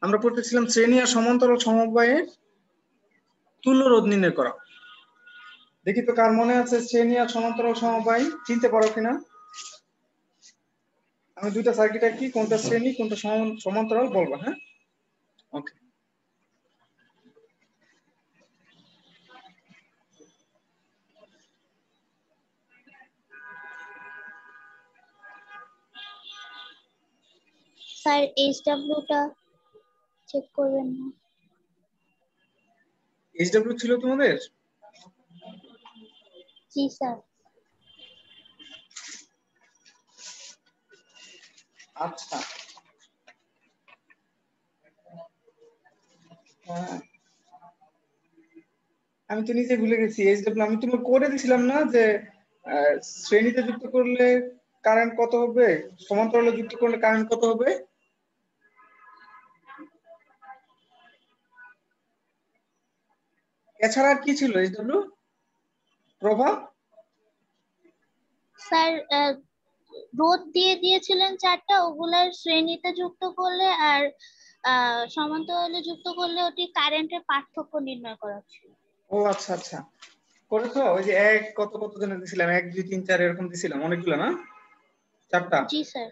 আমরা পড়তেছিলাম শ্রেণী আর সমান্তরাল সমবায়ের তুল্য রোধ নির্ণয় করা। দেখি তো কার মনে আছে শ্রেণী আর সমান্তরাল সমবায় চিনতে পারো কিনা? আমি দুইটা সার্কিট আঁকি, কোনটা শ্রেণী কোনটা সমান্তরাল বলবা। হ্যাঁ, ওকে। স্যার এইচডব্লিউ টা চেক করবেন না? এইচডব্লিউ ছিল তোমাদের? জি স্যার। আচ্ছা, আমি তো নিজে ভুলে গেছি। এইচডব্লিউ আমি তোমাকে করে দিছিলাম না যে শ্রেণীতে যুক্ত করলে কারেন্ট কত হবে, সমান্তরালে যুক্ত করলে কারেন্ট কত হবে। এছাড়া আর কি ছিল এইচডব্লিউ প্রভা? স্যার রোধ দিয়ে দিয়েছিলেন চারটা, ওগুলার শ্রেণীতে যুক্ত করলে আর সমান্তরালে যুক্ত করলে ওটি কারেন্টের পার্থক্য নির্ণয় করা ছিল। ও আচ্ছা আচ্ছা, করেছো। ওই যে এক কত কত জনের দিছিলাম, 1 2 3 4 এরকম দিছিলাম, অনেকগুলো না? চারটা জি স্যার।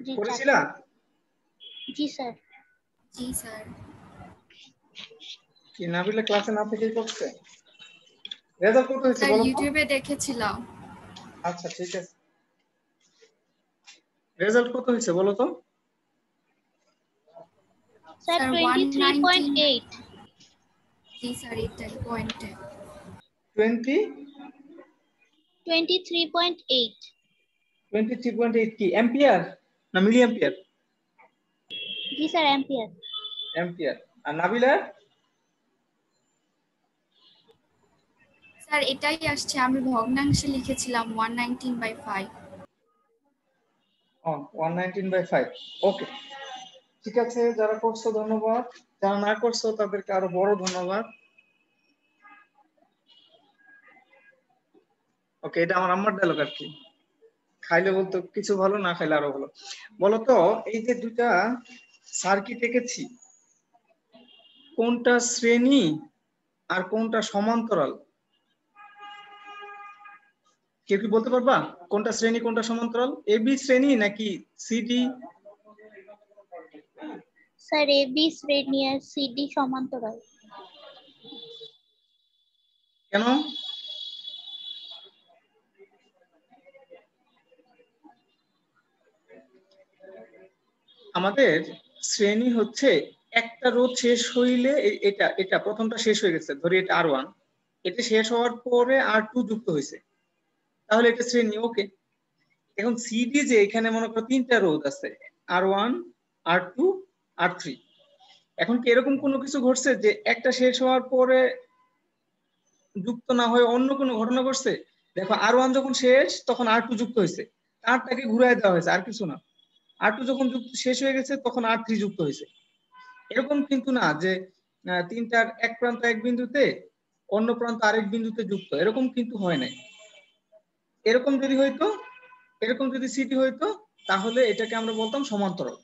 জি করেছিলা? জি স্যার। জি স্যার। কি নাবিলা ক্লাসে না থেকেই করছে? রেজাল্ট কত হয়েছে স্যার বলো তো? ইউটিউবে দেখেছিলাম। আচ্ছা ঠিক আছে, রেজাল্ট কত হয়েছে বলো তো? Sir sir 23.8। জি স্যার, এটাই পয়েন্টে। 23.8। 23.8 কি অ্যাম্পিয়ার না মিলি অ্যাম্পিয়ার? জি স্যার, অ্যাম্পিয়ার। অ্যাম্পিয়ার। আর নাবিলা? স্যার এটাই আসছে, আমি ভগ্নাংশে লিখেছিলাম 119/5। ও 119/5। ওকে, ঠিক আছে। যারা করছো ধন্যবাদ, যারা না করছো তাদেরকে আরো বড় ধন্যবাদ। ওকে, এটা আমার আম্মার ডায়লগ আর কি। খাইলে বলতো কিছু ভালো, না খাইলে আরো ভালো। বলতো এই যে দুইটা সার্কিট এঁকেছি, কোনটা শ্রেণী আর কোনটা সমান্তরাল? কেউ কি বলতে পারবা কোনটা শ্রেণী কোনটা সমান্তরাল? এবি শ্রেণী নাকি সিডি? স্যার এবি শ্রেণী আর সিডি সমান্তরাল। কেন? আমাদের শ্রেণী হচ্ছে একটা রোধ শেষ হইলে এটা এটা প্রথমটা শেষ হয়ে গেছে, ধরি এটা R1, এটা শেষ হওয়ার পরে R2 যুক্ত হয়েছে, তাহলে এটা শ্রেণী। ওকে, এখন সিডি যে এখানে মনে করো তিনটা রোধ আছে, R1 R2 R3। এখন কি এরকম কোনো কিছু ঘটছে যে একটা শেষ হওয়ার পরে যুক্ত না হয়ে অন্য কোনো ঘটনা ঘটছে? দেখো R1 যখন শেষ তখন R2 যুক্ত হয়েছে, তারটাকে ঘুরাই দেওয়া হয়েছে, আর কিছু না। R2 যখন শেষ হয়ে গেছে তখন R3 যুক্ত হয়েছে। এরকম কিন্তু না যে তিনটার এক প্রান্ত এক বিন্দুতে অন্য প্রান্ত আরেক বিন্দুতে যুক্ত, এরকম কিন্তু হয় নাই। এরকম যদি হইতো, এরকম যদি সিটি হইতো, তাহলে এটাকে আমরা বলতাম সমান্তরাল।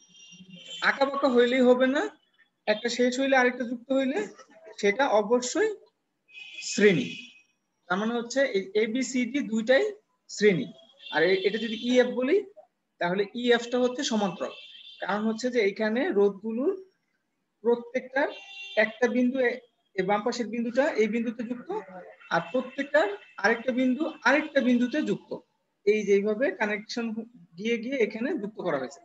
আঁকা বাঁকা হইলেই হবে না, একটা শেষ হইলে আরেকটা যুক্ত হইলে সেটা অবশ্যই শ্রেণী। তার মানে হচ্ছে এ বি সি ডি দুইটাই শ্রেণী। আর এটা যদি ইএফ বলি তাহলে ইএফটা হচ্ছে সমান্তরাল। কারণ হচ্ছে যে এখানে রোধগুলোর প্রত্যেকটার একটা বিন্দু, বাম পাশের বিন্দুটা এই বিন্দুতে যুক্ত, আর প্রত্যেকটার আরেকটা বিন্দু আরেকটা বিন্দুতে যুক্ত। এই যেভাবে কানেকশন গিয়ে গিয়ে এখানে যুক্ত করা হয়েছে।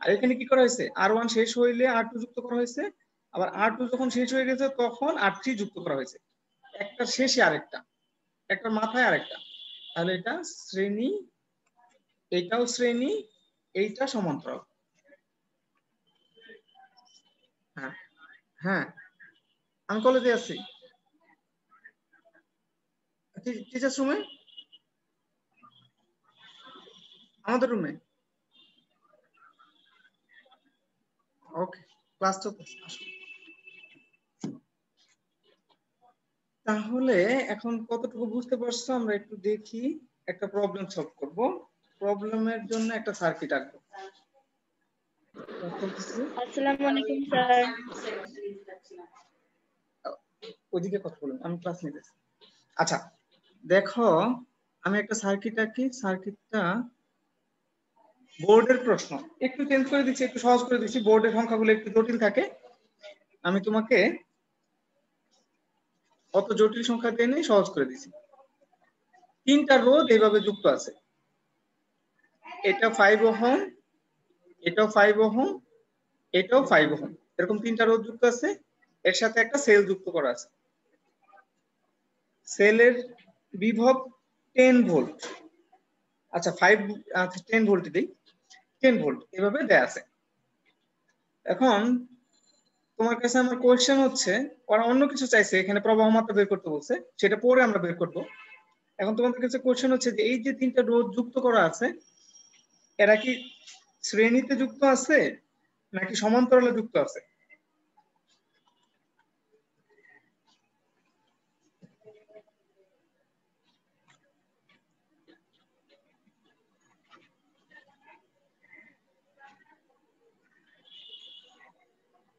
আর এখানে কি করা হয়েছে, R1 শেষ হইলে R2 যুক্ত করা হয়েছে, আবার R2 যখন শেষ হয়ে গেছে তখন R3 যুক্ত করা হয়েছে। একটা শেষে আরেকটা, একটা মাথায় আরেকটা। তাহলে এটা শ্রেণী, এটাও শ্রেণী, এইটা সমান্তরাল। হ্যাঁ হ্যাঁ, আমি কলেজে আছি, টিচার্স রুমে, আমাদের রুমে। ওকে, ক্লাস চলতেছে। তাহলে এখন কতটুকু বুঝতে পারছো আমরা একটু দেখি। একটা প্রবলেম সলভ করব, প্রবলেমের জন্য একটা সার্কিট আঁকবো। আসসালামু আলাইকুম স্যার। ওইদিকে কথা বলুন, আমি ক্লাস নিতেছি। আচ্ছা দেখো, আমি একটা সার্কিটটা বোর্ডের প্রশ্ন একটু চেঞ্জ করে দিচ্ছি, একটু সহজ করে দিচ্ছি। বোর্ডের সংখ্যাগুলো একটু জটিল থাকে, আমি তোমাকে অত জটিল সংখ্যা দিয়ে নেই, সহজ করে দিচ্ছি। 3টা রোধ এইভাবে যুক্ত আছে, এটা 5 ওহম, এটাও 5 ওহম, এটাও 5 ওহম, এরকম 3টা রোধ যুক্ত আছে। এর সাথে একটা সেল যুক্ত করা আছে। সেলের বিভব 10 ভোল্ট। আচ্ছা 10 ভোল্ট দিই, 10 ভোল্ট এভাবে দেয়া আছে। এখন তোমার কাছে আমার কোয়েশ্চেন হচ্ছে, ওরা অন্য কিছু চাইছে, এখানে প্রবাহ মাত্রা বের করতে বলছে, সেটা পরে আমরা বের করব। এখন তোমাদের কাছে কোয়েশ্চেন হচ্ছে যে এই যে 3টা রোধ যুক্ত করা আছে, এরা কি শ্রেণীতে যুক্ত আছে নাকি সমান্তরালে যুক্ত আছে?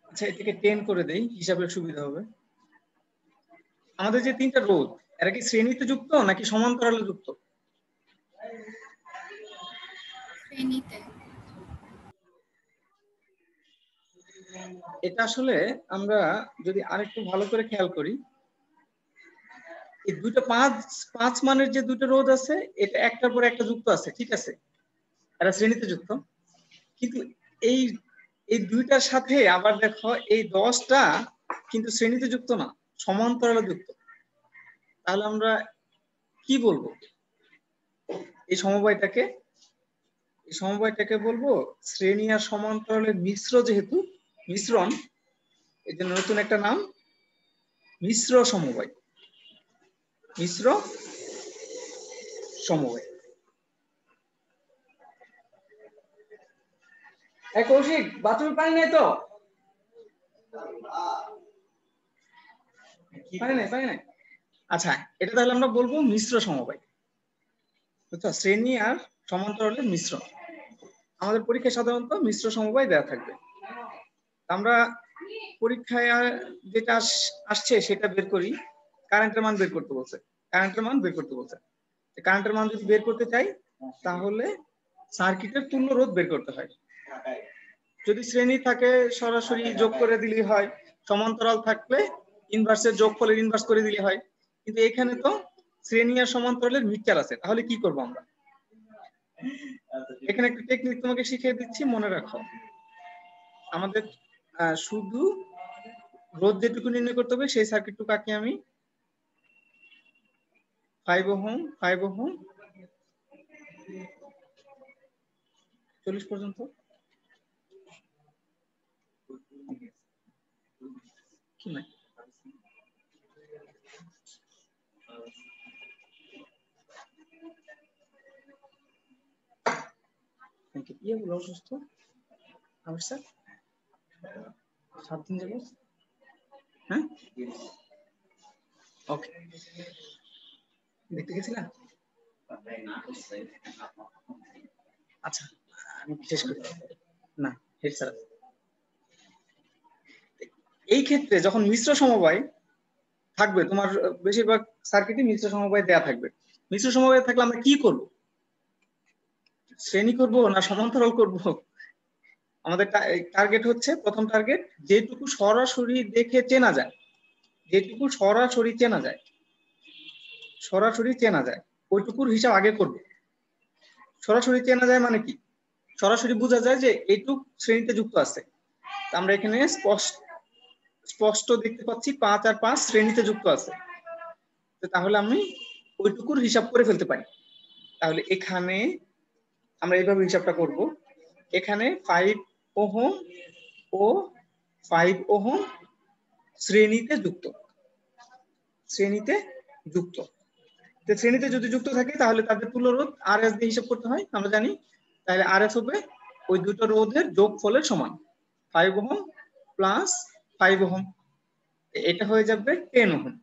আচ্ছা এটাকে 10 করে দেই, হিসাবের সুবিধা হবে। আমাদের যে 3টা রোধ, এরা কি শ্রেণীতে যুক্ত নাকি সমান্তরালে যুক্ত? শ্রেণীতে। এটা আসলে আমরা যদি আরেকটু ভালো করে খেয়াল করি, এই দুটো 5 মানের যে দুটো রোধ আছে, এটা একটার পর একটা যুক্ত আছে, ঠিক আছে, এরা শ্রেণীতে যুক্ত। কিন্তু এই এই দুইটার সাথে আবার দেখো এই 10টা কিন্তু শ্রেণীতে যুক্ত না, সমান্তরালে যুক্ত। তাহলে আমরা কি বলবো? এই সমবায়টাকে বলবো শ্রেণী আর সমান্তরালের যেহেতু মিশ্রণ, এই জন্য নতুন একটা নাম মিশ্র সমবায়। মিশ্র সমবায়। কৌশিক, বাথরুমে পানি নেই তো? পানি নাই। আচ্ছা এটা তাহলে আমরা বলবো মিশ্র সমবায়, বুঝছো? শ্রেণী আর সমান্তরালের মিশ্রণ। আমাদের পরীক্ষায় সাধারণত মিশ্র সমবায় দেওয়া থাকবে। আমরা পরীক্ষায় যেটা আসছে সেটা বের করি। কারেন্টের মান বের করতে বলছে, কারেন্টের মান যদি বের করতে চাই তাহলে সার্কিটের তুল্য রোধ বের করতে হয়। যদি শ্রেণী থাকে সরাসরি যোগ করে দিলেই হয়, সমান্তরাল থাকলে ইনভার্সের যোগফলের ইনভার্স করে দিলে হয়। কিন্তু এখানে তো শ্রেণী আর সমান্তরালের মিক্সচার আছে, তাহলে কি করব আমরা? এখানে একটা টেকনিক তোমাকে শিখিয়ে দিচ্ছি, মনে রাখো। আমাদের শুধু রোধ যেটুকু নির্ণয় করতে হবে সেই সার্কিটটুকু আঁকি আমি। 5 ওহম 40 পর্যন্ত। কি নাই অসুস্থ আমার স্যার 7 দিন যাবো। হ্যাঁ ওকে, দেখতে গেছিলাম। আচ্ছা আমি শেষ করি না, হেড স্যার। এই ক্ষেত্রে যখন মিশ্র সমবায় থাকবে, তোমার বেশিরভাগ সার্কিটই মিশ্র সমবায় দেয়া থাকবে। মিশ্র সমবায় থাকলে আমরা কি করব? শ্রেণী করব না সমান্তরাল করব? আমাদের টার্গেট হচ্ছে, প্রথম টার্গেট যেটুকু সরাসরি দেখে চেনা যায়, সরাসরি চেনা যায় ওইটুকুর হিসাব আগে করব। সরাসরি চেনা যায় মানে কি? সরাসরি বোঝা যায় যে এইটুক শ্রেণীতে যুক্ত আছে। আমরা এখানে স্পষ্ট দেখতে পাচ্ছি 5 আর 5 শ্রেণীতে যুক্ত আছে, তাহলে আমি ওইটুকুর হিসাব করে ফেলতে পারি। তাহলে এখানে আমরা এইভাবে হিসাবটা করব। এখানে 5 ওহম ও 5 ওহম শ্রেণীতে যুক্ত। শ্রেণীতে যদি যুক্ত থাকে তাহলে তাদের তুল্য রোধ আরএস দিয়ে হিসাব করতে হয়, আমরা জানি। তাহলে আরএস হবে ওই দুটো রোধের যোগফলের সমান, 5 ওহম প্লাস 5 ওহম, এটা হয়ে যাবে 10 ওহম।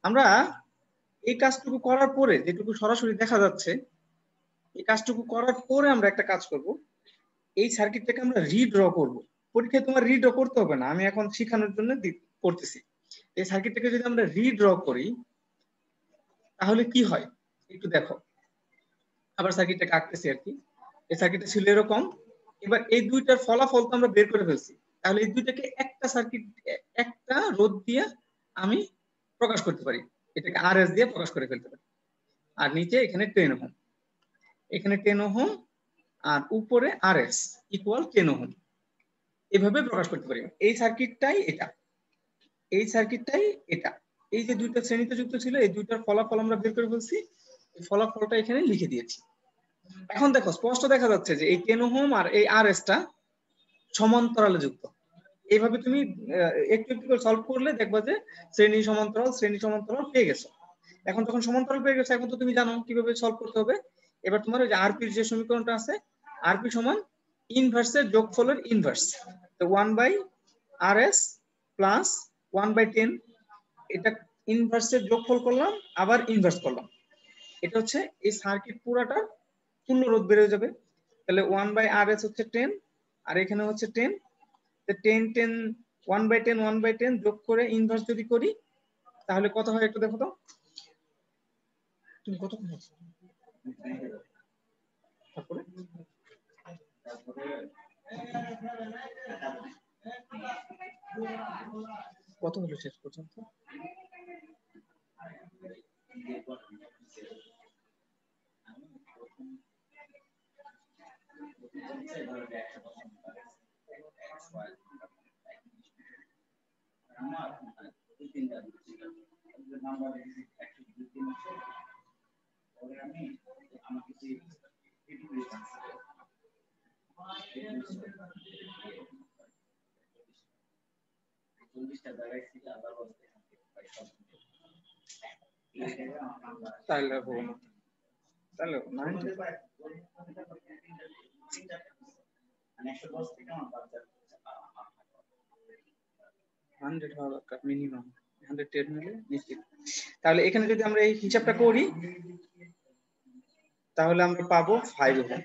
আমরা এই কাজটুকু করার পরে, যেটুকু সরাসরি দেখা যাচ্ছে, এই কাজটুকু করার পরে আমরা একটা কাজ করব। এই সার্কিটটাকে আমরা রিড্র করব। পরীক্ষায় তোমার রিড্র করতে হবে না, আমি এখন শেখানোর জন্য করতেছি। এই সার্কিটটাকে যদি আমরা রিড্র করি তাহলে কি হয় একটু দেখো। আবার সার্কিটটাকে আঁকতেছি আর কি। এই সার্কিটটা ছিল এরকম। এবার এই দুইটার ফলাফল তো আমরা বের করে ফেলছি, তাহলে এই দুইটাকে একটা সার্কিট, একটা রোধ দিয়ে আমি প্রকাশ করতে পারি। এটাকে আরএস দিয়ে প্রকাশ করে ফেলতে পারি। আর নিচে এখানে 10 ওহম, এখানে 10 ওহম, আর উপরে আরএস ইকুয়াল 10 ওহম, এভাবে প্রকাশ করতে পারি। এই সার্কিটটাই এটা, এই সার্কিটটাই এটা। এই যে দুইটা শ্রেণীতে যুক্ত ছিল, এই দুইটার ফলাফল আমরা বের করে ফেলছি, এই ফলাফলটা এখানে লিখে দিয়েছি। এখন দেখো স্পষ্ট দেখা যাচ্ছে যে এই 10 ওহম আর এই আরএসটা সমান্তরালে যুক্ত। এইভাবে তুমি একটু একটু করে সলভ করলে দেখবা যে শ্রেণী সমান্তরাল পেয়ে গেছো। এখন যখন সমান্তরাল পেয়ে গেছো, এখন তো তুমি জানো কিভাবে সলভ করতে হবে। এবার তোমার ওই যে আরপির যে সমীকরণটা আছে, আরপি সমান ইনভার্সের যোগফলের ইনভার্স, তো 1/rs প্লাস 1/10, এটা ইনভার্সের যোগফল করলাম আবার ইনভার্স করলাম। এটা হচ্ছে এই সার্কিট পুরাটা তুল্য রোধ বেড়ে যাবে। তাহলে 1/rs হচ্ছে 10, আর এখানে হচ্ছে 10, 10 10 1/10 যোগ করে ইনভার্স যদি করি তাহলে কত হয় একটু দেখো তো। তুমি কত তারপরে কত হলো শেষ পর্যন্ত? তাহলে হবে না, তাহলে 100 হওয়া দরকার মিনিমাম, 110 হলে নিশ্চিত। তাহলে এখানে যদি আমরা এই হিসাবটা করি তাহলে আমরা পাবো 5 ওহম।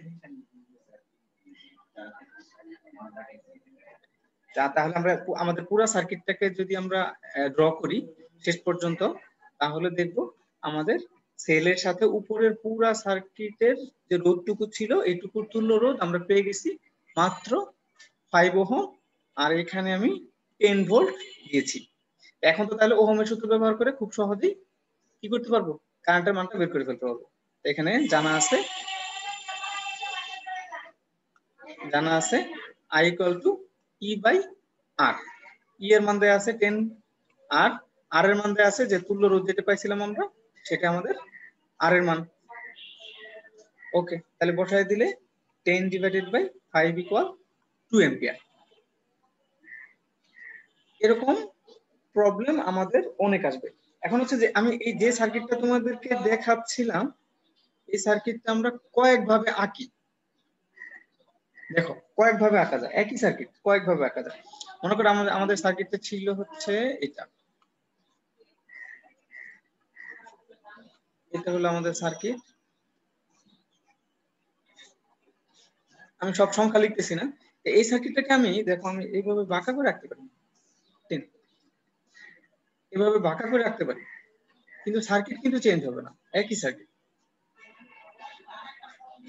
তাহলে আমরা আমাদের পুরো সার্কিটটাকে যদি আমরা ড্র করি শেষ পর্যন্ত, তাহলে দেখব আমাদের সেলের সাথে উপরের পুরো সার্কিটের যে রোধটুকু ছিল এইটুকুর তুল্য রোধ আমরা পেয়ে গেছি মাত্র 5 ওহম, আর এখানে আমি 10 ভোল্ট দিয়েছি। এখন তো তাহলে ওহমের সূত্র ব্যবহার করে খুব সহজেই কি করতে পারবো, কারেন্টের মানটা বের করে ফেলতে পারবো। এখানে জানা আছে I equal to E/R, E এর মান দেয়া আছে 10, আর R এর মান দেয়া আছে যে তুল্য রোধ যেটা পাইছিলাম আমরা, সেটা আমাদের R এর মান। ওকে, তাহলে বসায় দিলে 10/5 ইকুয়াল 2 অ্যাম্পিয়ার। এরকম প্রবলেম আমাদের অনেক আসবে। এখন হচ্ছে যে আমি এই যে সার্কিটটা তোমাদেরকে দেখাচ্ছিলাম, এই সার্কিটটা আমরা কয়েকভাবে আঁকি। দেখো কয়েকভাবে আঁকা যায়, একই সার্কিট কয়েকভাবে আঁকা যায়। মনে করো আমাদের সার্কিটটা ছিল হচ্ছে এটা, এটা হলো আমাদের সার্কিট। আমি সব সংখ্যা লিখতেছি না। এই সার্কিটটাকে আমি দেখো আমি এইভাবে বাঁকা করে রাখতে পারি, এভাবে বাঁকা করে রাখতে পারি, কিন্তু সার্কিট কিন্তু চেঞ্জ হবে না, একই সার্কিট।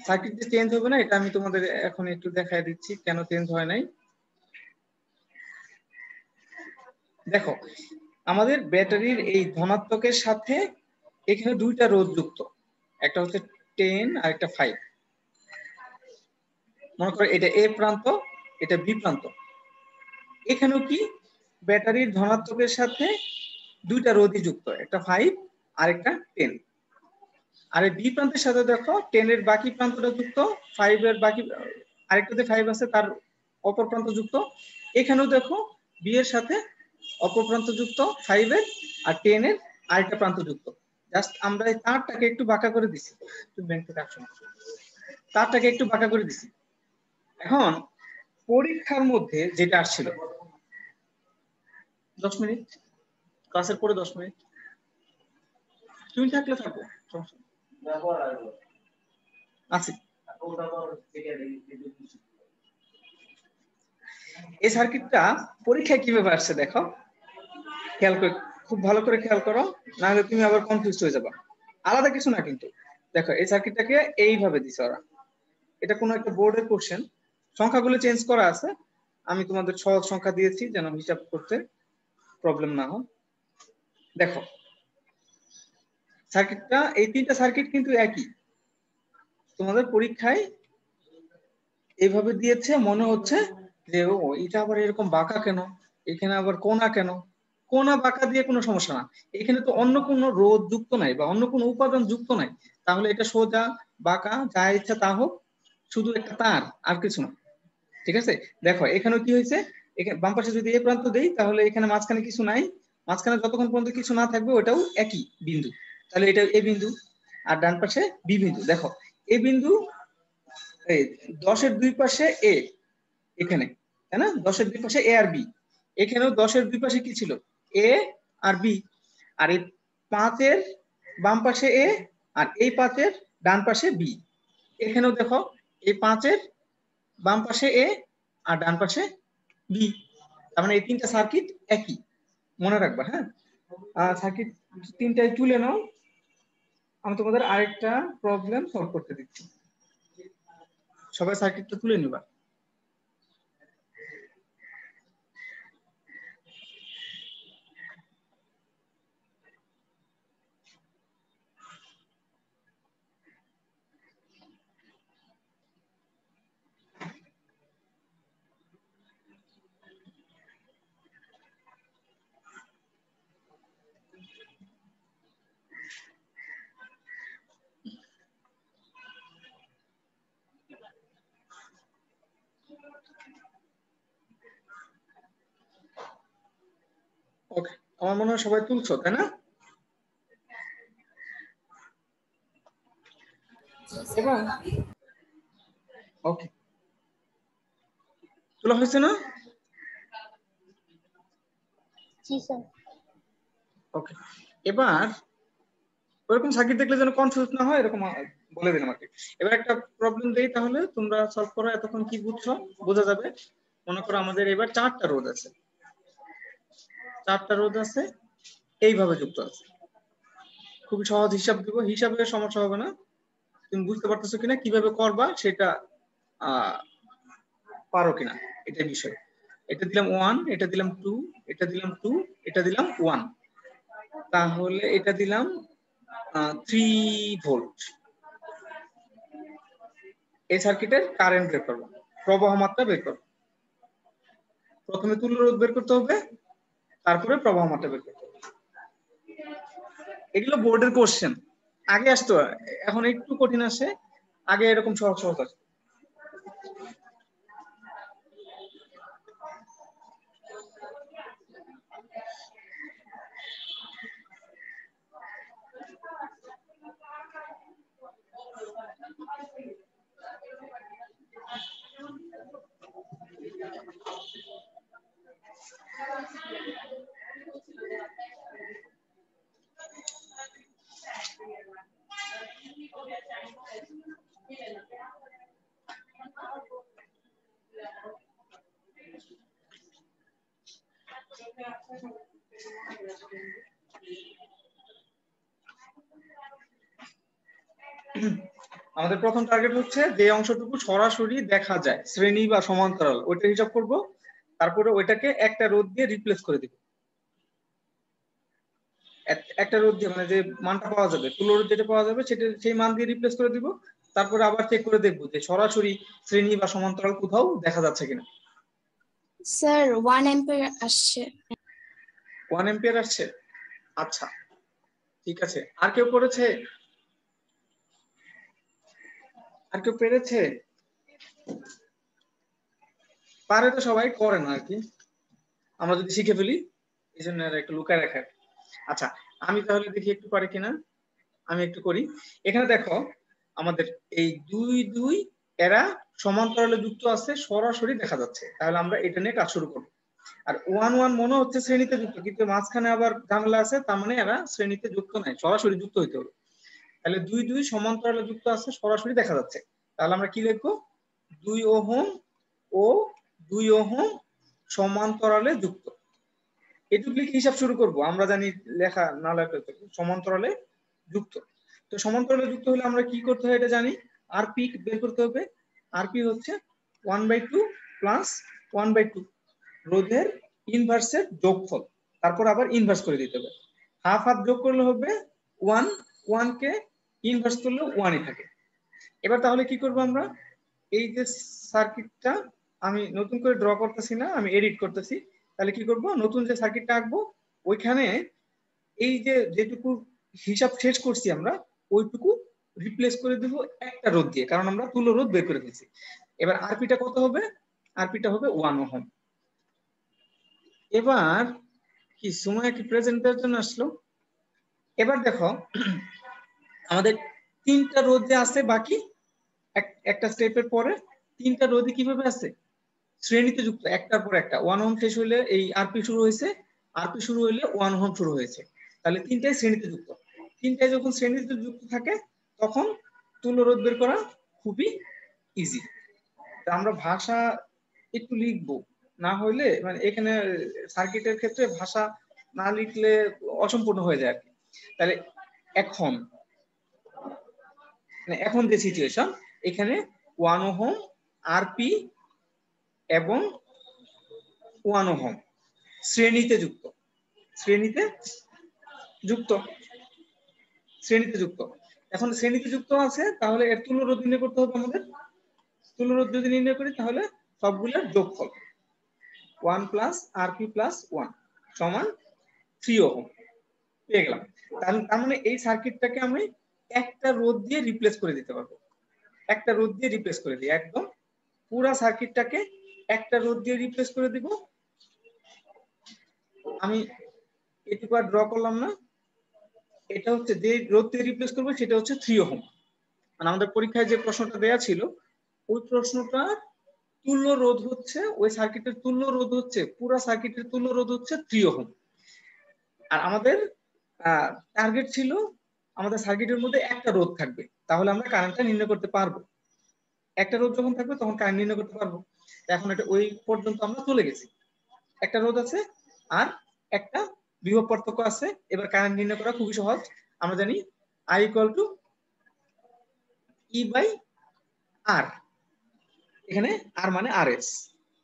সার্কিট যে চেঞ্জ হবে না এটা আমি তোমাদের এখন একটু দেখায় দিচ্ছি কেন চেঞ্জ হয় নাই। দেখো আমাদের ব্যাটারির এই ধনাত্মকের সাথে এখানে দুইটা রোধ যুক্ত, একটা হচ্ছে 10 আর একটা 5। মনে করো এটা এ প্রান্ত, এটা বি প্রান্ত। এখানেও কি ব্যাটারির ধনাত্মকের সাথে দুইটা রোধই যুক্ত, একটা 5 আর একটা 10। আর এই বি প্রান্তের সাথে দেখো 10 এর বাকি প্রান্তটা যুক্ত, 5 এর বাকি আরেকটাতে 5 আছে তার অপর প্রান্ত যুক্ত। এখানেও দেখো বি এর সাথে অপর প্রান্ত যুক্ত 5 এর, আর 10 এর আরেকটা প্রান্ত যুক্ত। জাস্ট আমরা এই তারটাকে একটু বাঁকা করে দিছি, তুমি ব্যাংক থেকে আসো, তারটাকে একটু বাঁকা করে দিছি। এখন পরীক্ষার মধ্যে যেটা আসছিল, 10 মিনিট ক্লাসের পরে 10 মিনিট তুমি থাকলে থাকো, আছি। এই সার্কিটটা পরীক্ষায় কিভাবে আসছে দেখো, খেয়াল করে, খুব ভালো করে খেয়াল করো, না হলে তুমি আবার কনফিউজ হয়ে যাবে। আলাদা কিছু না কিন্তু, দেখো এই সার্কিটটাকে এইভাবে দিছে ওরা, এটা কোনো একটা বোর্ডের কোশ্চেন, সংখ্যাগুলো চেঞ্জ করা আছে, আমি তোমাদের সহজ সংখ্যা দিয়েছি যেন হিসাব করতে প্রবলেম না হয়। দেখো সার্কিটটা, এই তিনটা সার্কিট কিন্তু একই, তোমাদের পরীক্ষায় এইভাবে দিয়েছে, মনে হচ্ছে যে ও এটা আবার এরকম বাঁকা কেন, এখানে আবার কোনা কেন, কোনা বাঁকা দিয়ে কোনো সমস্যা না, এখানে তো অন্য কোনো রোধ যুক্ত নাই বা অন্য কোনো উপাদান যুক্ত নাই, তাহলে এটা সোজা বাঁকা যা ইচ্ছা তা হোক, শুধু একটা তার আর কিছু না। ঠিক আছে, দেখো এখানে কি হয়েছে, এখানে বাম পাশে যদি এই প্রান্ত দেই তাহলে এখানে মাঝখানে কিছু নাই, মাঝখানে যতক্ষণ পর্যন্ত কিছু না থাকবে ওটাও একই বিন্দু, তাহলে এটা এ বিন্দু, আর ডান পাশে বি বিন্দু। দেখো এ বিন্দু, এই 10-এর দুই পাশে এ, এখানে তাই না, 10-এর দুই পাশে এ আর বি, এখানেও 10-এর দুই পাশে কি ছিল, এ আর বি, আর এই 5-এর বাম পাশে এ, আর এই 5-এর ডান পাশে বি, এখানেও দেখো এই 5-এর বাম পাশে এ আর ডান পাশে বি, তার মানে এই তিনটা সার্কিট একই, মনে রাখবা। হ্যাঁ, সার্কিট তিনটাই তুলে নাও, আমি তোমাদের আরেকটা প্রবলেম সলভ করতে দিচ্ছি, সবাই সার্কিটটা তুলে নিবা। ওকে, আমার মনে হয় সবাই তুলছো তাই না? এবং ওকে, তোলা হয়েছে না? জি স্যার। ওকে, এবার ওরকম সার্কিট দেখলে যেন কনফিউজ না হয় এরকম বলে দিলাম আর কি। এবার একটা প্রবলেম দেই, তাহলে তোমরা সলভ করো, এতক্ষণ কি বুঝছো বোঝা যাবে। মনে করো আমাদের এবার 4টা রোধ আছে, 4টা রোধ আছে, এইভাবে যুক্ত আছে, খুবই সহজ হিসাব দিব, হিসাবে সমস্যা হবে না, তুমি বুঝতে পারতেছো কিনা, কিভাবে করবা সেটা পারো কিনা এটাই বিষয়। এটা দিলাম 1, এটা দিলাম 2, এটা দিলাম 2, এটা দিলাম 1, তাহলে এটা দিলাম 3 ভোল্ট। এই সার্কিটের কারেন্ট বের করবো, প্রবাহ মাত্রা বের করবো, প্রথমে তুল্য রোধ বের করতে হবে, তারপরে প্রবাহ মাত্রা বের করতে হবে। এগুলো বোর্ডের কোশ্চেন, আগে আসতো, এখন একটু কঠিন আসে, আগে এরকম সহজ সহজ আসে। আমাদের প্রথম টার্গেট হচ্ছে যে অংশটুকু সরাসরি দেখা যায় শ্রেণী বা সমান্তরাল, ওইটা হিসাব করব, তারপরে ওইটাকে একটা রোধ দিয়ে রিপ্লেস করে দিব, একটা রোধ দিয়ে, মানে যে মানটা পাওয়া যাবে, তুল্য রোধ যেটা পাওয়া যাবে সেটা সেই মান দিয়ে রিপ্লেস করে দিব, তারপরে আবার চেক করে দেখবো যে সরাসরি শ্রেণী বা সমান্তরাল কোথাও দেখা যাচ্ছে কিনা। স্যার 1 অ্যাম্পিয়ার আসছে। 1 অ্যাম্পিয়ার আসছে, আচ্ছা ঠিক আছে। আর কেউ করেছে, আর কেউ পেরেছে? পারে তো সবাই, করে না আর কি, আমরা যদি শিখে ফেলি এই জন্য একটু লুকায় রাখার। আচ্ছা আমি তাহলে দেখি একটু পারি কিনা, আমি একটু করি। এখানে দেখো আমাদের এই 2 এরা সমান্তরালে যুক্ত আছে, সরাসরি দেখা যাচ্ছে, তাহলে আমরা এটা নিয়ে কাজ শুরু করব। আর 1 মনে হচ্ছে শ্রেণীতে যুক্ত, কিন্তু মাঝখানে আবার ঝামেলা আছে, তার মানে এরা শ্রেণীতে যুক্ত নাই, সরাসরি যুক্ত হইতে হবে। তাহলে 2 সমান্তরালে যুক্ত আছে, সরাসরি দেখা যাচ্ছে, তাহলে আমরা কি লিখবো, 2 ওহম ও 2 ওহম সমান্তরালে যুক্ত। এটুকু লিখে হিসাব শুরু করব, আমরা জানি লেখা না লেখা সমান্তরালে যুক্ত। তো সমান্তরালে যুক্ত হলে আমরা কি করতে হয় এটা জানি, আরপি বের করতে হবে। আরপি হচ্ছে 1/2 প্লাস 1/2 রোধের ইনভার্সের যোগফল, তারপর আবার ইনভার্স করে দিতে হবে। হাফ হাফ যোগ করলে হবে 1, 1 কে ইনভার্স করলে 1ই থাকে। এবার তাহলে কি করব আমরা, এই যে সার্কিটটা আমি নতুন করে ড্র করতেছি না, আমি এডিট করতেছি। তাহলে কি করব, নতুন যে সার্কিটটা আঁকবো ওইখানে এই যে যেটুকু হিসাব শেষ করছি আমরা ওইটুকু রিপ্লেস করে দেব একটা রোধ দিয়ে, কারণ আমরা তুল্য রোধ বের করে ফেলছি। এবার আরপিটা কত হবে, আরপিটা হবে 1 ওহম। এবার কি সময় কি প্রেজেন্টের জন্য আসলো। এবার দেখো আমাদের তিনটা রোধে আছে বাকি, একটা স্টেপের পরে তিনটা রোধে কিভাবে আছে, শ্রেণীতে যুক্ত, একটার পর একটা। 1 ওহম শেষ হইলে এই আরপি শুরু হয়েছে, আরপি শুরু হইলে 1 ওহম শুরু হয়েছে, তাহলে তিনটাই শ্রেণীতে যুক্ত। তিনটাই যখন শ্রেণীতে যুক্ত থাকে তখন তুল্য রোধ বের করা খুবই ইজি। আমরা ভাষা একটু লিখবো, না হইলে মানে এখানে সার্কিটের ক্ষেত্রে ভাষা না লিখলে অসম্পূর্ণ হয়ে যায় আর কি। তাহলে এখন যে সিচুয়েশন, এখানে 1 ওহম আরপি এবং 1 ওহম শ্রেণীতে যুক্ত, শ্রেণীতে যুক্ত, শ্রেণীতে যুক্ত। এখন শ্রেণীতে যুক্ত আছে, তাহলে এর তুল্য রোধ নির্ণয় করতে হবে আমাদের। তুল্য রোধ যদি নির্ণয় করি তাহলে সবগুলোর যোগফল 1 প্লাস আরপি প্লাস 1 সমান 3 ওহম পেয়ে গেলাম। তার মানে এই সার্কিটটাকে আমি একটা রোধ দিয়ে রিপ্লেস করে দিতে পারবো, একটা রোধ দিয়ে রিপ্লেস করে দিই, একদম পুরো সার্কিটটাকে একটা রোধ দিয়ে রিপ্লেস করে দিব। আমি এটুকু আর ড্র করলাম না, এটা হচ্ছে যে রোধ দিয়ে রিপ্লেস করবো সেটা হচ্ছে 3 ওহম। মানে আমাদের পরীক্ষায় যে প্রশ্নটা দেয়া ছিল ওই প্রশ্নটার তুল্য রোধ হচ্ছে, ওই সার্কিটের তুল্য রোধ হচ্ছে, পুরো সার্কিটের তুল্য রোধ হচ্ছে 3 ওহম। আর আমাদের টার্গেট ছিল আমাদের সার্কিটের মধ্যে একটা রোধ থাকবে, তাহলে আমরা কারেন্টটা নির্ণয় করতে পারবো। একটা রোধ যখন থাকবে তখন কারেন্ট নির্ণয় করতে পারবো। এখন এটা ওই পর্যন্ত আমরা চলে গেছি, একটা রোধ আছে আর একটা বিভব পার্থক্য আছে। এবার কারেন্ট নির্ণয় করা খুবই সহজ, আমরা জানি I equal to E by R. এখানে আর মানে আর এস,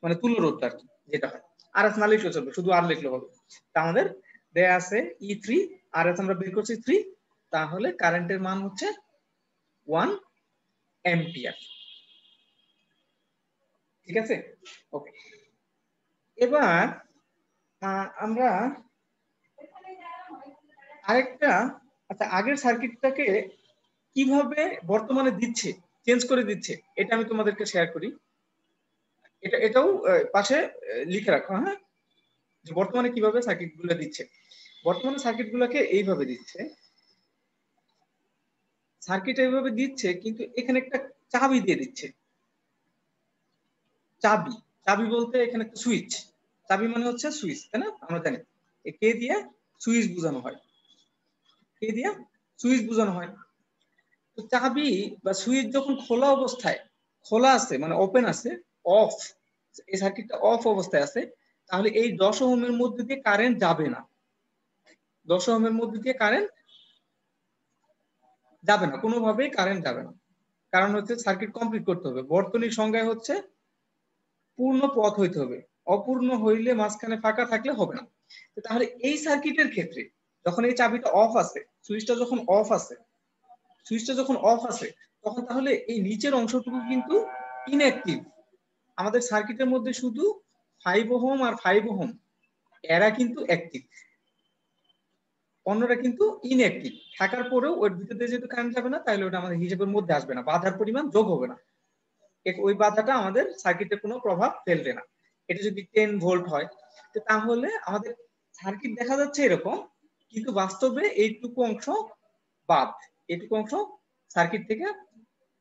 মানে তুল্য রোধটা আর কি, যেটা হয় আর এস না লিখলেও চলবে, শুধু আর লিখলে হবে। তা আমাদের দেয়া আছে E3, আর এস আমরা বের করছি 3, তাহলে কারেন্টের মান হচ্ছে 1 অ্যাম্পিয়ার। ঠিক আছে, ওকে। এবার আমরা আরেকটা, আচ্ছা আগের সার্কিটটাকে কিভাবে বর্তমানে দিচ্ছে, চেঞ্জ করে দিচ্ছে, এটা আমি তোমাদেরকে শেয়ার করি। এটাও পাশে লিখে রাখো, হ্যাঁ, যে বর্তমানে কিভাবে সার্কিট গুলো দিচ্ছে। বর্তমানে সার্কিট গুলোকে এইভাবে দিচ্ছে, সার্কিট এইভাবে দিচ্ছে, কিন্তু এখানে একটা চাবি দিয়ে দিচ্ছে। চাবি, চাবি বলতে এখানে একটা সুইচ, চাবি মানে হচ্ছে সুইচ, তাই না? আমরা জানি কে দিয়ে সুইচ বোঝানো হয়, কে দিয়ে সুইচ বোঝানো হয়। তো চাবি বা সুইচ যখন খোলা অবস্থায়, খোলা আছে মানে ওপেন আছে, অফ, এই সার্কিটটা অফ অবস্থায় আছে, তাহলে এই 10 ওহমের মধ্যে দিয়ে কারেন্ট যাবে না, 10 ওহমের মধ্যে দিয়ে কারেন্ট যাবে না, কোনোভাবেই কারেন্ট যাবে না। কারণ হচ্ছে সার্কিট কমপ্লিট করতে হবে, বর্তনীর সংজ্ঞায় হচ্ছে পূর্ণ পথ হইতে হবে, অপূর্ণ হইলে মাঝখানে ফাঁকা থাকলে হবে না। তাহলে এই সার্কিটের ক্ষেত্রে যখন এই চাবিটা অফ আছে, সুইচটা যখন অফ আছে, সুইচটা যখন অফ আছে তখন তাহলে এই নিচের অংশটুকু কিন্তু ইনঅ্যাক্টিভ। আমাদের সার্কিটের মধ্যে শুধু 5 ওহম আর 5 ওহম এরা কিন্তু অ্যাক্টিভ, অন্যরা কিন্তু ইনঅ্যাক্টিভ থাকার পরেও ওর ভিতর দিয়ে যেহেতু কারেন্ট যাবে না, তাহলে ওটা আমাদের হিসাবের মধ্যে আসবে না, বাধার পরিমাণ যোগ হবে না, ওই বাধাটা আমাদের সার্কিটে কোনো প্রভাব ফেলবে না। এটা যদি 10 ভোল্ট হয় তাহলে আমাদের সার্কিট দেখা যাচ্ছে এরকম, কিন্তু বাস্তবে এইটুকু অংশ বাদ, এইটুকু অংশ সার্কিট থেকে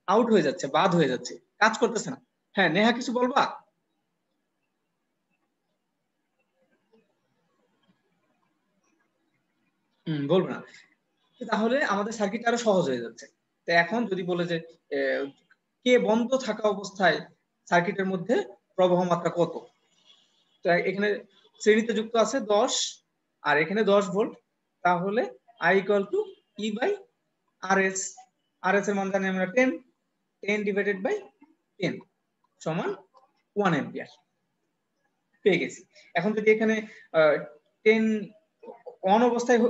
আউট হয়ে যাচ্ছে, বাদ হয়ে যাচ্ছে, কাজ করতেছে না। হ্যাঁ নেহা কিছু বলবা? বলবো না, তাহলে আমাদের সার্কিট আরো সহজ হয়ে যাচ্ছে। তো এখন যদি বলে যে কে বন্ধ থাকা অবস্থায় সার্কিটের মধ্যে প্রবাহ মাত্রা কত, তো এখানে শ্রেণীতে যুক্ত আছে 10 আর এখানে 10 ভোল্ট, তাহলে I equal to E by RS। RS এর মান জানি আমরা 10 ডিভাইডেড বাই 10 সমান 1 অ্যাম্পিয়ার পেয়ে গেছি। এখন যদি এখানে 10 অন অবস্থায়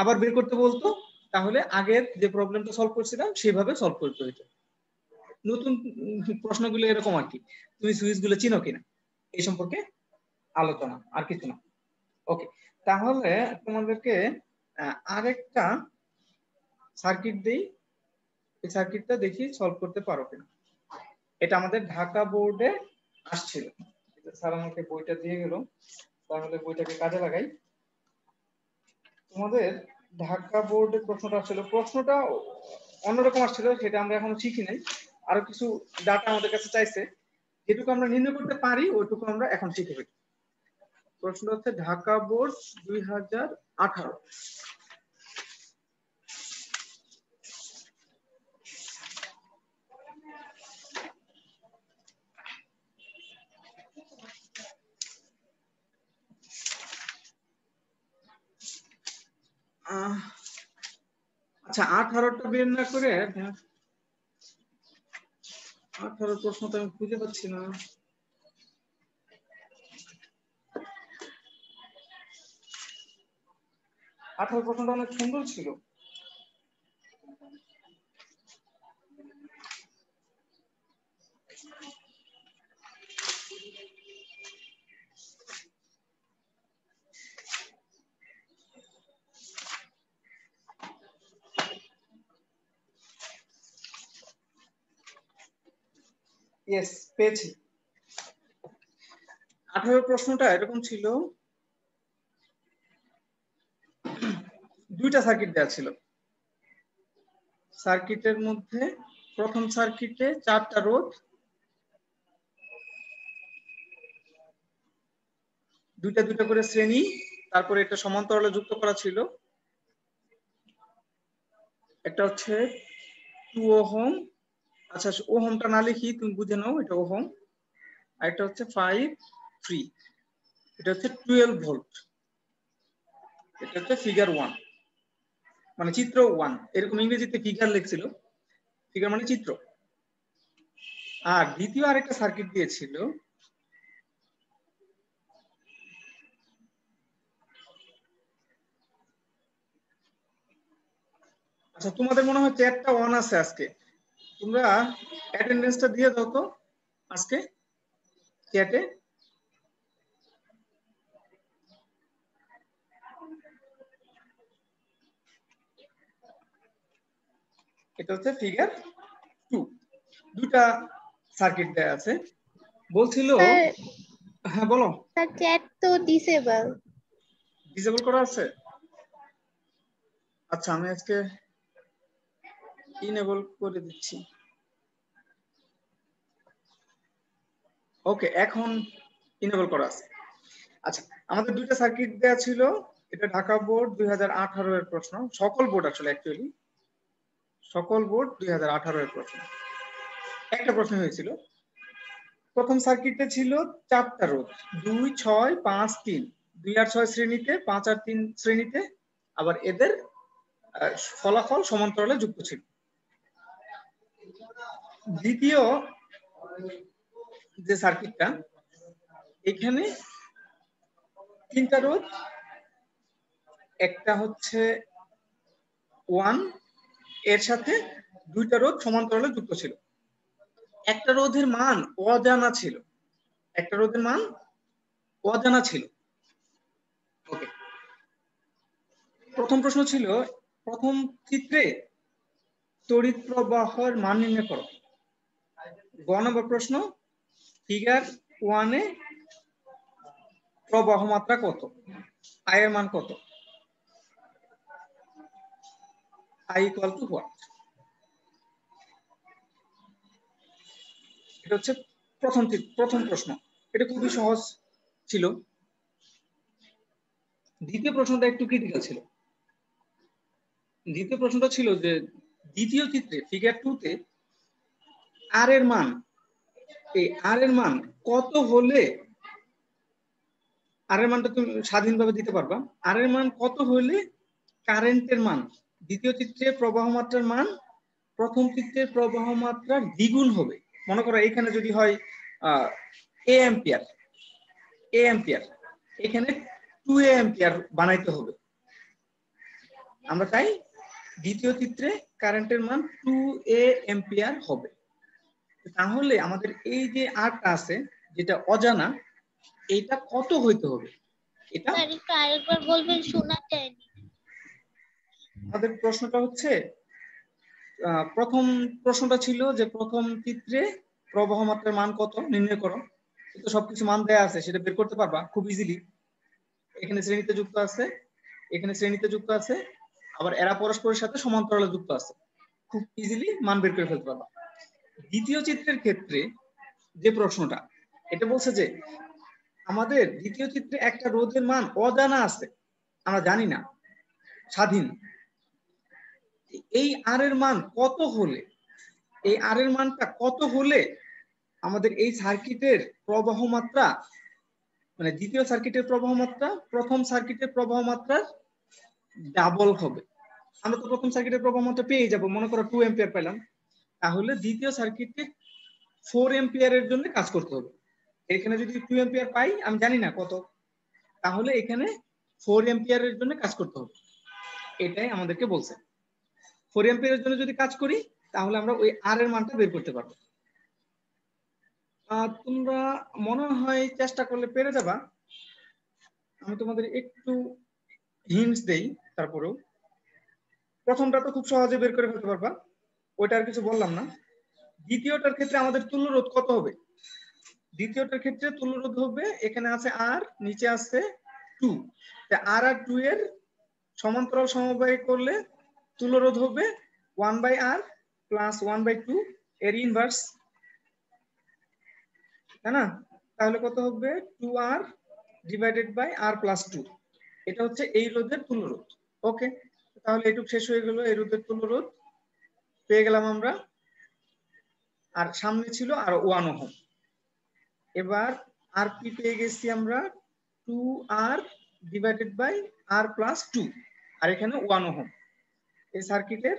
আবার বের করতে বলতো, তাহলে আগের যে প্রবলেমটা সলভ করছিলাম সেভাবে সলভ করতে হতো। নতুন প্রশ্নগুলো এরকম আর কি, তুমি সুইচগুলো চিনো কিনা এই সম্পর্কে আলোচনা, আর কিছু না। ওকে, তাহলে তোমাদেরকে আরেকটা সার্কিট দেই, এই সার্কিটটা দেখি সলভ করতে পারো কিনা। এটা আমাদের ঢাকা বোর্ডে আসছিল, স্যার আমাকে বইটা দিয়ে গেল, তাহলে বইটাকে কাজে লাগাই। তোমাদের ঢাকা বোর্ডের প্রশ্নটা আসছিল, প্রশ্নটা অন্যরকম আসছিল, সেটা আমরা এখনো শিখি নাই, আরো কিছু ডাটা আমাদের কাছে চাইছে, যেটুকু আমরা নির্ণয় করতে পারি ওইটুকু আমরা এখন শিখে ফেলি। প্রশ্নটা হচ্ছে ঢাকা বোর্ড 2018। আচ্ছা 18টা বের না করে 18 প্রশ্নটা আমি খুঁজে পাচ্ছি না। প্রশ্নটা অনেক সুন্দর ছিল। ইয়েস, পেয়েছি। 18 প্রশ্নটা এরকম ছিল, দুইটা সার্কিট দেওয়া ছিল। সার্কিটের মধ্যে প্রথম সার্কিটে 4টা রোধ, দুইটা দুইটা করে শ্রেণী, তারপরে এটা সমান্তরালে যুক্ত করা ছিল। একটা হচ্ছে 2 ওহম, আচ্ছা ওহমটা না লিখি তুমি বুঝে নাও, এটা ওহম। আর একটা হচ্ছে 5 এটা হচ্ছে 12 ভোল্ট। এটা হচ্ছে ফিগার 1, মানে চিত্র 1, এরকম ইংরেজিতে ফিগার লিখছিল, ফিগার মানে চিত্র। আর দ্বিতীয় আরেকটা সার্কিট দিয়েছিল, আচ্ছা তোমাদের মনে হয় চ্যাটটা অন আছে আজকে, তোমরা অ্যাটেন্ডেন্সটা দিয়ে দাও তো আজকে চ্যাটে। এটা হচ্ছে ফিগার 2, দুটা সার্কিট দেয়া আছে। বলছিল, হ্যাঁ বলো। স্যার চ্যাট তো ডিসেবল করা আছে? আচ্ছা আমি আজকে ইনেবল করে দিচ্ছি। ওকে, এখন ইনেবল করা আছে। আচ্ছা আমাদের দুইটা সার্কিট দেয়া ছিল, এটা ঢাকা বোর্ড 2018 এর প্রশ্ন, সকল বোর্ড আসলে অ্যাকচুয়ালি সকল বোর্ড 2018 এর প্রশ্ন। একটা প্রশ্ন হয়েছিল, প্রথম সার্কিটে ছিল 4টা রোধ, 2, 6, 5, 3, 2 আর 6 শ্রেণীতে, 5 আর 3 শ্রেণীতে, আবার এদের ফলাফল সমান্তরালে যুক্ত ছিল। দ্বিতীয় যে সার্কিটটা, এখানে 3টা রোধ, একটা হচ্ছে 1, এর সাথে 2টা রোধ সমান্তরালে যুক্ত ছিল। একটা রোধের মান অজানা ছিল, একটা রোধের মান অজানা ছিল। ওকে, প্রথম প্রশ্ন ছিল প্রথম চিত্রে তড়িৎ প্রবাহের মান নির্ণয় করো। গ নম্বর প্রশ্ন, ফিগার 1 এ প্রবাহ মাত্রা কত, আই এর মান কত, আই ইকুয়াল টু হোয়াট। এটা হচ্ছে প্রথম প্রশ্ন, এটা খুবই সহজ ছিল। দ্বিতীয় প্রশ্নটা একটু ক্রিটিক্যাল ছিল। দ্বিতীয় প্রশ্নটা ছিল যে দ্বিতীয় চিত্রে ফিগার 2 তে আর এর মান, এই আর এর মান কত হলে আর এর মানটা তুমি স্বাধীনভাবে দিতে পারবা। আর এর মান কত হলে কারেন্টের মান দ্বিতীয় চিত্রের প্রবাহ মাত্রার মান প্রথম চিত্রের প্রবাহ মাত্রার দ্বিগুণ হবে। মনে করো এখানে যদি হয় এ অ্যাম্পিয়ার, এখানে 2 অ্যাম্পিয়ার বানাইতে হবে। আমরা চাই দ্বিতীয় চিত্রে কারেন্টের মান 2 অ্যাম্পিয়ার হবে। তাহলে আমাদের এই যে আরটা আছে যেটা অজানা, এটা কত হইতে হবে? এটা স্যার একটু আরেকবার বলবেন, শোনা যায়নি। আমাদের প্রশ্নটা হচ্ছে প্রথম প্রশ্নটা ছিল যে প্রথম চিত্রে প্রবাহ মাত্রার মান কত নির্ণয় করো। তো সবকিছু মান দেয়া আছে, সেটা বের করতে পারবা খুব ইজিলি। এখানে শ্রেণীতে যুক্ত আছে, এখানে শ্রেণীতে যুক্ত আছে, আবার এরা পরস্পরের সাথে সমান্তরালে যুক্ত আছে, খুব ইজিলি মান বের করে ফেলতে পারবা। দ্বিতীয় চিত্রের ক্ষেত্রে যে প্রশ্নটা, এটা বলছে যে আমাদের দ্বিতীয় চিত্রে একটা রোধের মান অজানা আছে, আমরা জানি না, স্বাধীন। এই আর এর মান কত হলে, এই আর এর মানটা কত হলে আমাদের এই সার্কিটের প্রবাহ মাত্রা, মানে দ্বিতীয় সার্কিটের প্রবাহ মাত্রা প্রথম সার্কিটের প্রবাহ মাত্রার ডাবল হবে। আমরা তো প্রথম সার্কিটের প্রবাহ মাত্রা পেয়ে যাব, মনে করো 2 অ্যাম্পিয়ার পেলাম, তাহলে দ্বিতীয় সার্কিটে 4 অ্যাম্পিয়ারের জন্য কাজ করতে হবে। এখানে যদি 2 অ্যাম্পিয়ার পাই, আমি জানি না কত, তাহলে এখানে 4 অ্যাম্পিয়ারের জন্য কাজ করতে হবে। এটাই আমাদেরকে বলছে। 4 অ্যাম্পিয়ারের জন্য যদি কাজ করি, তাহলে আমরা ওই আর এর মানটা বের করতে পারবো। তোমরা মনে হয় চেষ্টা করলে পেরে যাবা। আমি তোমাদের একটু হিন্টস দেই। তারপরেও প্রথমটা তো খুব সহজে বের করে ফেলতে পারবা, ওইটা আর কিছু বললাম না। দ্বিতীয়টার ক্ষেত্রে আমাদের তুল্য রোধ কত হবে? দ্বিতীয়টার ক্ষেত্রে তুল্য রোধ হবে, এখানে আছে আর, নিচে আছে 2, আর আর 2 এর সমান্তরাল সমবায় করলে তুল্য রোধ হবে 1/r প্লাস 1/2 এর ইনভার্স, তাই না? তাহলে কত হবে? 2r divided by r plus 2। এটা হচ্ছে এই রোধের তুল্য রোধ। ওকে, তাহলে এটুকু শেষ হয়ে গেল, এই রোধের তুল্য রোধ পেয়ে গেলাম আমরা। আর সামনে ছিল আর 1 ওহম। এবার আরপি পেয়ে গেছি আমরা 2r divided by r plus 2, আর এখানে 1 ওহম। এই সার্কিটের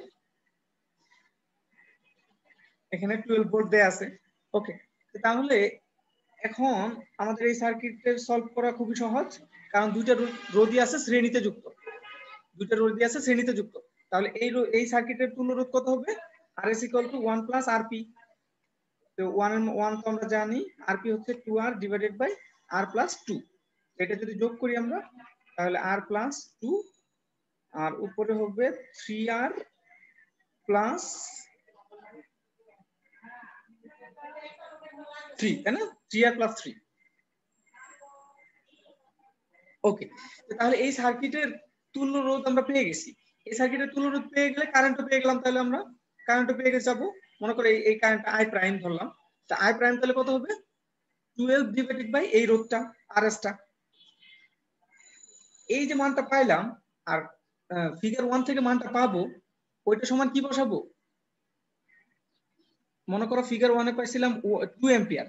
এখানে 12 ভোল্ট দেয়া আছে। ওকে, তাহলে এখন আমাদের এই সার্কিটের সলভ করা খুবই সহজ, কারণ দুইটা রোধই আছে শ্রেণীতে যুক্ত, দুইটা রোধই আছে শ্রেণীতে যুক্ত। তাহলে এই সার্কিটের তুল্য রোধ কত হবে? RS = 1 plus RP। তো 1 তো আমরা জানি, RP হচ্ছে 2r divided by r plus 2। এটা যদি যোগ করি আমরা, তাহলে r প্লাস 2, আর উপরে হবে 3r প্লাস 3, তাই না? 3r plus 3। ওকে, তাহলে এই সার্কিটের তুল্য রোধ আমরা পেয়ে গেছি। এই সার্কিটের তুল্য রোধ পেয়ে গেলে কারেন্টও পেয়ে গেলাম, তাহলে আমরা কারেন্টও পেয়ে গেছে যাবো। মনে করো এই কারেন্টটা আই প্রাইম ধরলাম, তা আই প্রাইম তাহলে কত হবে? 12 ডিভাইডেড বাই এই রোধটা RS টা। এই যে মানটা পাইলাম, আর ফিগার 1 থেকে মানটা পাবো, ওইটা সমান কি বসাবো? মনে করো ফিগার 1 এ পাইছিলাম 2 অ্যাম্পিয়ার,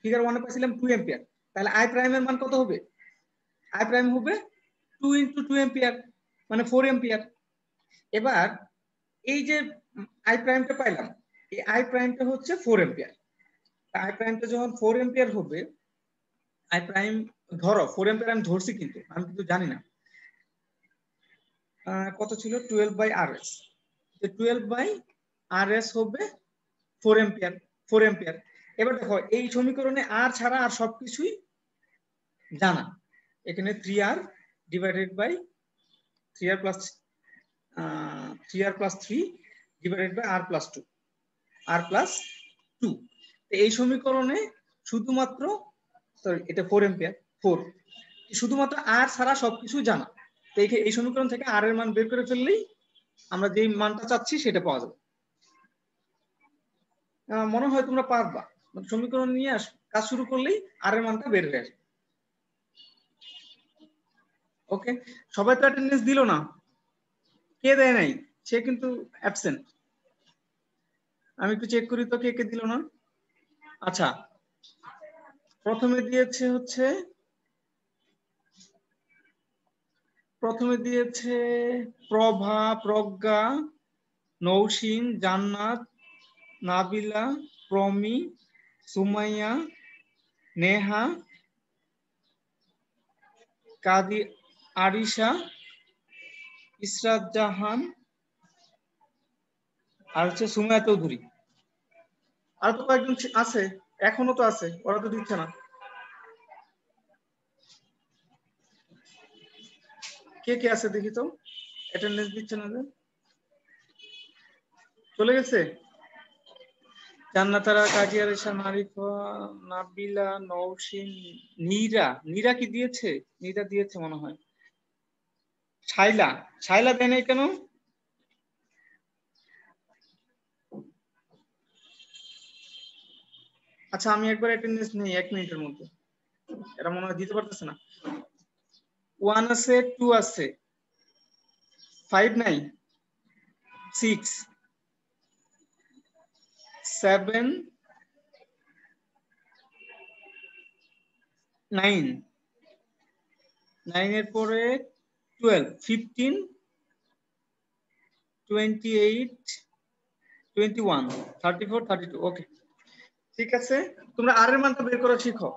ফিগার 1 এ পাইছিলাম 2 অ্যাম্পিয়ার, তাহলে আই প্রাইমের মান কত হবে? আই প্রাইম হবে 2 × 2 অ্যাম্পিয়ার, মানে 4 অ্যাম্পিয়ার। এবার এই যে আই প্রাইমটা পাইলাম, এই আই প্রাইমটা হচ্ছে 4 অ্যাম্পিয়ার। আই প্রাইমটা যখন 4 অ্যাম্পিয়ার হবে, আই প্রাইম ধরো 4 অ্যাম্পিয়ার আমি ধরছি, কিন্তু আমি কিন্তু জানি না কত ছিল। 12/RS, 12/RS হবে 4 অ্যাম্পিয়ার, 4 অ্যাম্পিয়ার। এবার দেখো এই সমীকরণে আর ছাড়া আর সবকিছুই জানা। এখানে 3r divided by 3r plus 3 divided by r plus 2, r plus 2। এই সমীকরণে শুধুমাত্র, সরি এটা 4 অ্যাম্পিয়ার, 4, শুধুমাত্র আর ছাড়া সবকিছু জানা। তো এই সমীকরণ থেকে আর এর মান বের করে ফেললেই আমরা যেই মানটা চাচ্ছি সেটা পাওয়া যাবে। মনে হয় তোমরা পারবা, সমীকরণ নিয়ে কাজ শুরু করলেই আর এর মানটা বের হয়ে আসবে। ওকে, সবাই তো অ্যাটেন্ডেন্স দিল না, কে দেয় নাই? সে কিন্তু অ্যাবসেন্ট। আমি একটু চেক করি তো কে কে দিল না। আচ্ছা, প্রথমে দিয়েছে হচ্ছে প্রথমে দিয়েছে প্রভা, প্রজ্ঞা, নৌসিন, জান্নাত, নাবিলা, প্রমি, সুমাইয়া, নেহা, কাদি, আরিশা, ইসরাত জাহান আর হচ্ছে সুমাইয়া চৌধুরী। আর তো কয়েকজন আছে, এখনো তো আছে, ওরা তো দিচ্ছে না। কে কে আছে দেখি তো, অ্যাটেন্ডেন্স দিচ্ছে না যে, চলে গেছে। জান্নাতারা, কাজী আরিশা, মারিফা, নাবিলা, নওশিন, নীরা। নীরা কি দিয়েছে? নীরা দিয়েছে মনে হয়। শাইলা, শাইলা দেয় নাই কেন? আচ্ছা আমি একবার অ্যাটেন্ডেন্স নেই 1 মিনিটের মধ্যে, এরা মনে হয় দিতে পারতেছে না। 1 আছে, 2 আছে, 5 নাই, 6, 7, 9, 9 এর পরে 12, 15, 28, 21, 34, 32। ওকে ঠিক আছে, তোমরা আর এর মানটা বের করা শিখো।